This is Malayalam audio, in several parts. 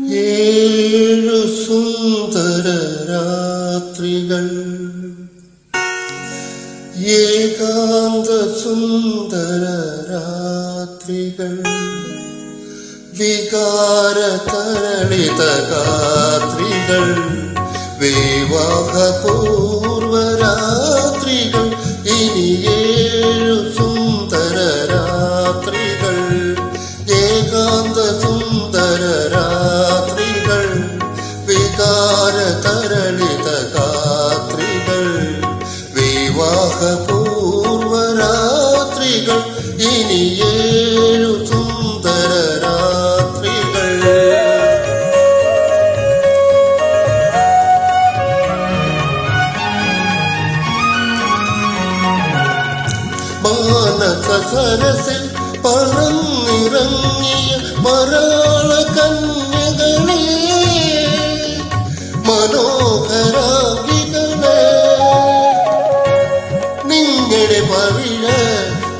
ഏഴു സുന്ദര രാത്രികൾ, ഏകാന്ത സുന്ദര രാത്രികൾ, വികാര തരളിത രാത്രികൾ, വിവാഹപൂർവ രാത്രികൾ, ഇനി ഏഴു സുന്ദര രാത്രികൾ, ഏകാന്ത സുന്ദര രാത്രികൾ, വികാര തരളിത രാത്രികൾ, വിവാഹപൂർവ രാത്രികൾ, ഇനി ഏഴു സുന്ദര രാത്രികൾ. മാനസ സരസിൽ പറന്നിറങ്ങിയ മരാള കന്യകളെ, മനോഹരാഗികളെ, നിങ്ങളുടെ പവിഴ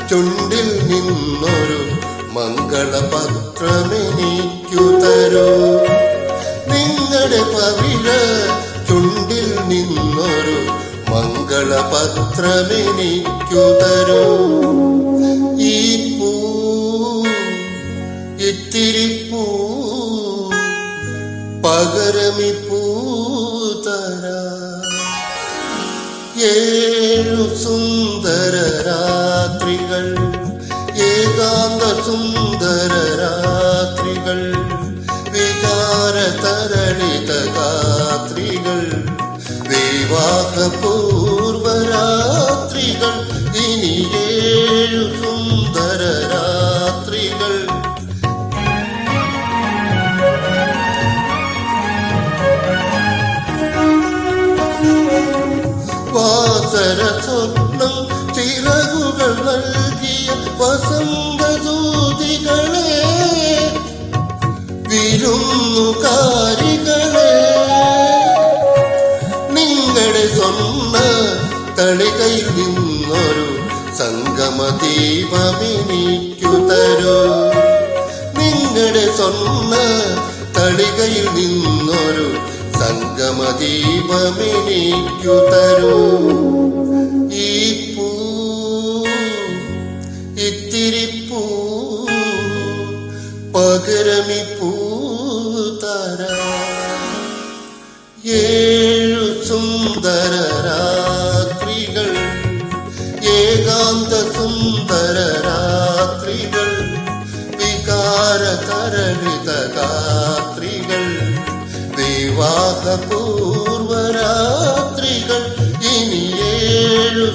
ചുണ്ടിൽ നിന്നൊരു മംഗളപത്രമെനിക്കു തരൂ. നിങ്ങളുടെ പവിഴ ചുണ്ടിൽ നിന്നൊരു മംഗളപത്രമെനിക്കു തരൂ. ഈ പൂ ഇത്തിരി പൂ പകരമി പൂ തരാ. ഏഴു സുന്ദര രാത്രികൾ, ഏകാന്ത സുന്ദര രാത്രികൾ, വികാര തരളിത രാത്രികൾ, വിവാഹപൂർവ രാത്രികൾ, ഇനി ഏഴു സുന്ദര രാത്രികൾ. വാസര സ്വപ്നം ചിറകുകൾ നൽകിയ വസന്തദൂതികളെ, വിരുന്നുകാരികളെ, നിങ്ങളുടെ സ്വർണ്ണ തളികയിൽ നിന്നൊരു സംഗമദീപമെനിക്കു തരൂ. നിങ്ങളുടെ സ്വർണ്ണ തളികയിൽ നിന്നൊരു സംഗമദീപമെനിക്കു തരൂ. ഈ പൂ ഇത്തിരി പൂ പകരമി പൂ തരാ. ഏഴു സുന്ദര രാത്രികൾ, ഏകാന്ത സുന്ദര രാത്രികൾ, വികാര തരളിത രാത്രികൾ, വിവാഹപൂർവ രാത്രികൾ, ഇനി ഏഴു